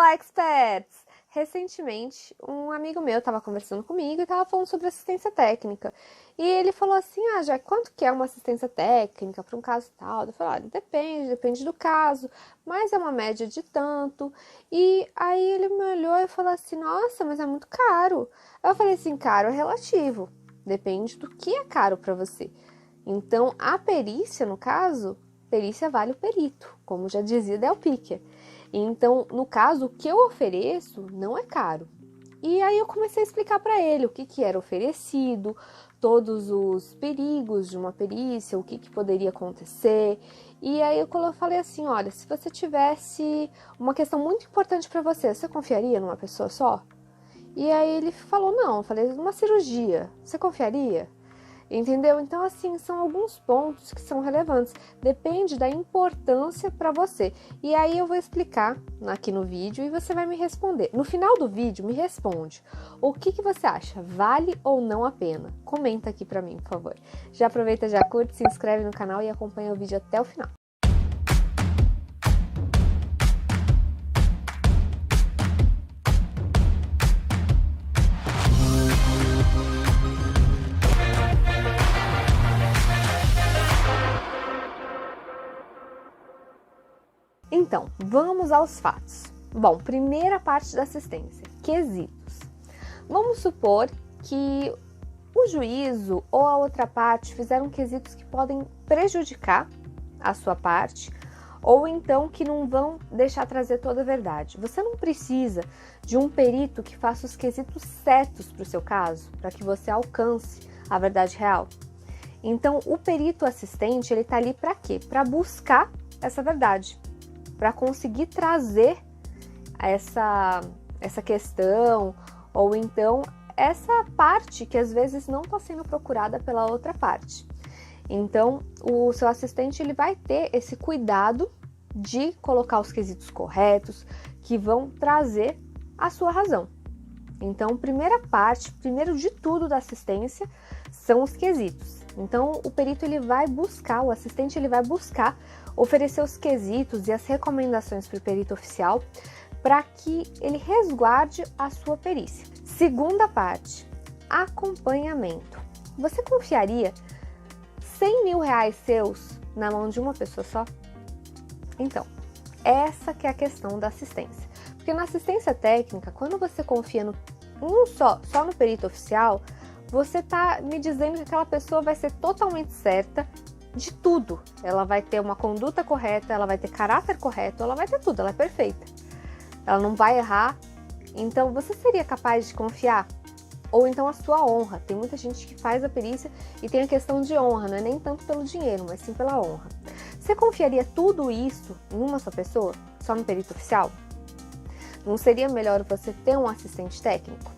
Olá, experts! Recentemente, um amigo meu estava conversando comigo e estava falando sobre assistência técnica. E ele falou assim, já quanto que é uma assistência técnica para um caso tal? Eu falei, olha, depende do caso, mas é uma média de tanto. E aí ele me olhou e falou assim, nossa, mas é muito caro. Eu falei assim, caro é relativo, depende do que é caro para você. Então, a perícia, no caso, perícia vale o perito, como já dizia Del Pique. Então, no caso, o que eu ofereço não é caro. E aí eu comecei a explicar para ele o que era oferecido, todos os perigos de uma perícia, o que poderia acontecer. E aí eu falei assim, olha, se você tivesse uma questão muito importante para você, você confiaria numa pessoa só? E aí ele falou, não. Eu falei, uma cirurgia, você confiaria? Entendeu? Então, assim, são alguns pontos que são relevantes. Depende da importância para você. E aí eu vou explicar aqui no vídeo e você vai me responder. No final do vídeo, me responde. O que você acha? Vale ou não a pena? Comenta aqui para mim, por favor. Já aproveita, já curte, se inscreve no canal e acompanha o vídeo até o final. Então, vamos aos fatos. Bom, primeira parte da assistência, quesitos. Vamos supor que o juízo ou a outra parte fizeram quesitos que podem prejudicar a sua parte, ou então que não vão deixar trazer toda a verdade. Você não precisa de um perito que faça os quesitos certos para o seu caso, para que você alcance a verdade real. Então, o perito assistente, ele está ali para quê? Para buscar essa verdade, para conseguir trazer essa questão, ou então essa parte que às vezes não está sendo procurada pela outra parte. Então, o seu assistente ele vai ter esse cuidado de colocar os quesitos corretos, que vão trazer a sua razão. Então, primeira parte, primeiro de tudo da assistência, são os quesitos. Então, o perito ele vai buscar, o assistente ele vai buscar oferecer os quesitos e as recomendações para o perito oficial para que ele resguarde a sua perícia. Segunda parte, acompanhamento. Você confiaria 100 mil reais seus na mão de uma pessoa só? Então, essa que é a questão da assistência. Porque na assistência técnica, quando você confia só no perito oficial, você está me dizendo que aquela pessoa vai ser totalmente certa de tudo. Ela vai ter uma conduta correta, ela vai ter caráter correto, ela vai ter tudo, ela é perfeita. Ela não vai errar. Então, você seria capaz de confiar? Ou então a sua honra. Tem muita gente que faz a perícia e tem a questão de honra, não é nem tanto pelo dinheiro, mas sim pela honra. Você confiaria tudo isso em uma só pessoa? Só no perito oficial? Não seria melhor você ter um assistente técnico?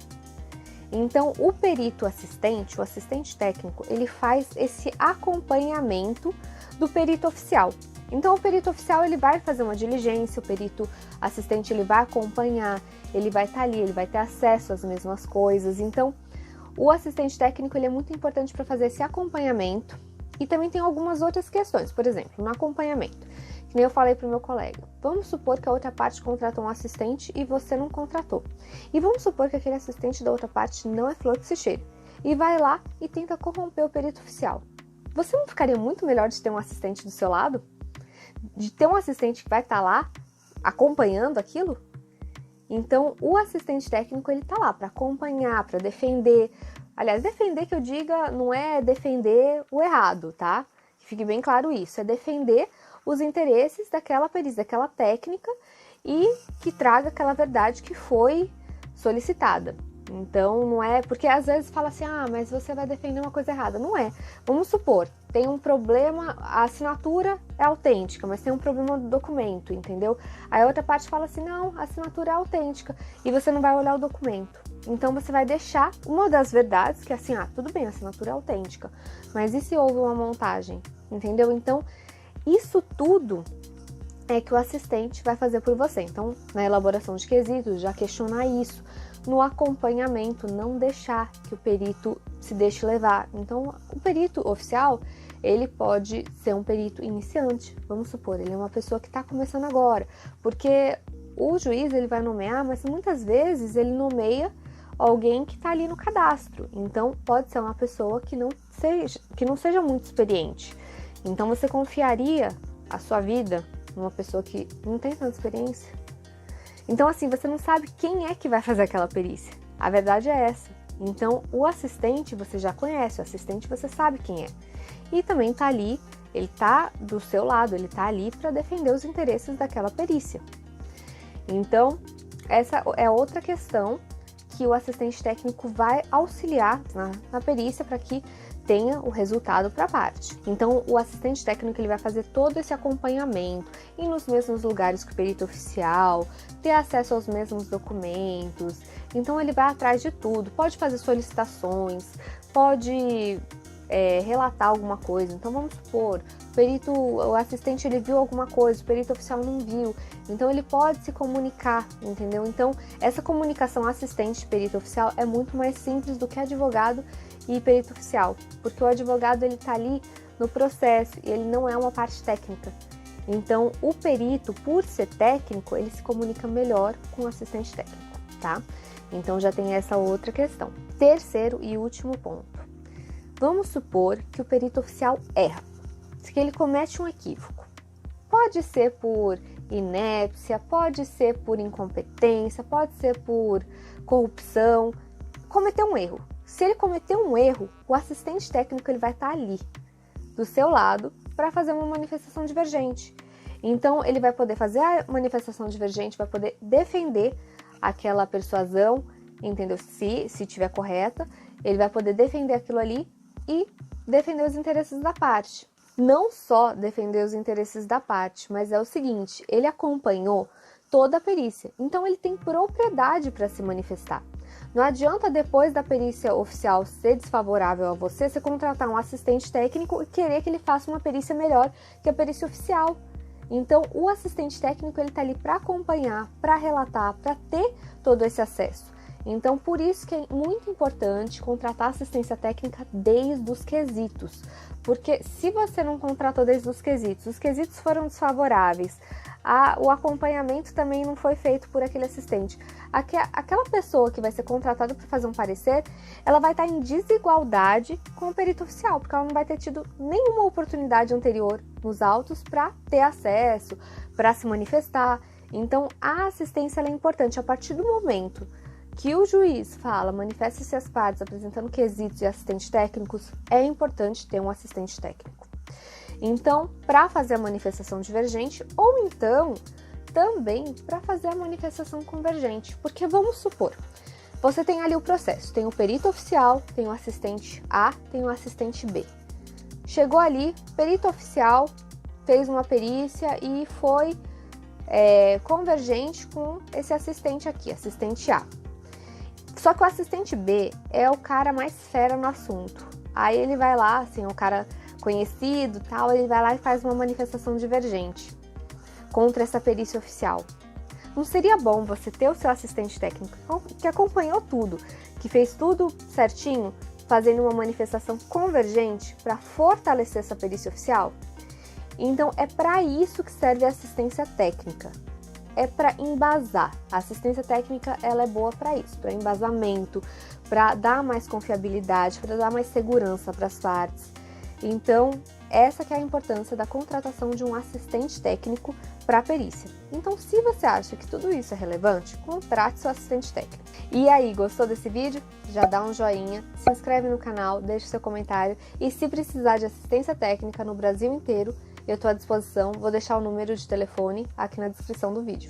Então, o perito assistente, o assistente técnico, ele faz esse acompanhamento do perito oficial. Então, o perito oficial ele vai fazer uma diligência, o perito assistente ele vai acompanhar, ele vai estar ali, ele vai ter acesso às mesmas coisas. Então, o assistente técnico ele é muito importante para fazer esse acompanhamento. E também tem algumas outras questões, por exemplo, no acompanhamento. Que nem eu falei para o meu colega, vamos supor que a outra parte contratou um assistente e você não contratou. E vamos supor que aquele assistente da outra parte não é flor que se cheire. E vai lá e tenta corromper o perito oficial. Você não ficaria muito melhor de ter um assistente do seu lado? De ter um assistente que vai estar lá acompanhando aquilo? Então, o assistente técnico ele está lá para acompanhar, para defender. Aliás, defender que eu diga não é defender o errado, tá? Que fique bem claro isso, é defender os interesses daquela perícia, daquela técnica e que traga aquela verdade que foi solicitada. Então, não é... Porque às vezes fala assim, mas você vai defender uma coisa errada. Não é. Vamos supor, tem um problema, a assinatura é autêntica, mas tem um problema do documento, entendeu? Aí a outra parte fala assim, não, a assinatura é autêntica e você não vai olhar o documento. Então, você vai deixar uma das verdades, que é assim, tudo bem, a assinatura é autêntica, mas e se houve uma montagem? Entendeu? Então, isso tudo é que o assistente vai fazer por você. Então, na elaboração de quesitos, já questionar isso. No acompanhamento, não deixar que o perito se deixe levar. Então, o perito oficial, ele pode ser um perito iniciante. Vamos supor, ele é uma pessoa que está começando agora. Porque o juiz ele vai nomear, mas muitas vezes ele nomeia alguém que está ali no cadastro. Então, pode ser uma pessoa que não seja muito experiente. Então, você confiaria a sua vida numa pessoa que não tem tanta experiência? Então, assim, você não sabe quem é que vai fazer aquela perícia. A verdade é essa. Então, o assistente você já conhece, o assistente você sabe quem é. E também está ali, ele está do seu lado, ele está ali para defender os interesses daquela perícia. Então, essa é outra questão que o assistente técnico vai auxiliar na perícia para que tenha o resultado para a parte. Então, o assistente técnico ele vai fazer todo esse acompanhamento, ir nos mesmos lugares que o perito oficial, ter acesso aos mesmos documentos. Então, ele vai atrás de tudo, pode fazer solicitações, pode relatar alguma coisa. Então, vamos supor, o assistente ele viu alguma coisa, o perito oficial não viu. Então, ele pode se comunicar, entendeu? Então, essa comunicação assistente-perito oficial é muito mais simples do que advogado e perito oficial, porque o advogado ele está ali no processo e ele não é uma parte técnica. Então, o perito, por ser técnico, ele se comunica melhor com o assistente técnico, tá? Então, já tem essa outra questão. Terceiro e último ponto. Vamos supor que o perito oficial erra, que ele comete um equívoco. Pode ser por inépcia, pode ser por incompetência, pode ser por corrupção, cometeu um erro. Se ele cometer um erro, o assistente técnico ele vai estar ali, do seu lado, para fazer uma manifestação divergente. Então, ele vai poder fazer a manifestação divergente, vai poder defender aquela persuasão, entendeu? Se estiver correta, ele vai poder defender aquilo ali e defender os interesses da parte. Não só defender os interesses da parte, mas é o seguinte, ele acompanhou toda a perícia, então ele tem propriedade para se manifestar. Não adianta depois da perícia oficial ser desfavorável a você contratar um assistente técnico e querer que ele faça uma perícia melhor que a perícia oficial. Então, o assistente técnico ele está ali para acompanhar, para relatar, para ter todo esse acesso. Então, por isso que é muito importante contratar assistência técnica desde os quesitos. Porque se você não contratou desde os quesitos foram desfavoráveis, o acompanhamento também não foi feito por aquele assistente. Aquela pessoa que vai ser contratada para fazer um parecer, ela vai estar em desigualdade com o perito oficial, porque ela não vai ter tido nenhuma oportunidade anterior nos autos para ter acesso, para se manifestar. Então, a assistência ela é importante a partir do momento que o juiz fala, manifeste-se as partes apresentando quesitos e assistentes técnicos, é importante ter um assistente técnico. Então, para fazer a manifestação divergente, ou então, também para fazer a manifestação convergente, porque vamos supor, você tem ali o processo, tem o perito oficial, tem o assistente A, tem o assistente B. Chegou ali, perito oficial fez uma perícia e foi convergente com esse assistente aqui, assistente A. Só que o assistente B é o cara mais fera no assunto. Aí ele vai lá, assim, o cara conhecido e tal, ele vai lá e faz uma manifestação divergente contra essa perícia oficial. Não seria bom você ter o seu assistente técnico que acompanhou tudo, que fez tudo certinho, fazendo uma manifestação convergente para fortalecer essa perícia oficial? Então, é para isso que serve a assistência técnica. É para embasar. A assistência técnica ela é boa para isso, para embasamento, para dar mais confiabilidade, para dar mais segurança para as partes. Então, essa que é a importância da contratação de um assistente técnico para a perícia. Então, se você acha que tudo isso é relevante, contrate seu assistente técnico. E aí, gostou desse vídeo? Já dá um joinha, se inscreve no canal, deixa seu comentário e se precisar de assistência técnica no Brasil inteiro, eu estou à disposição, vou deixar o número de telefone aqui na descrição do vídeo.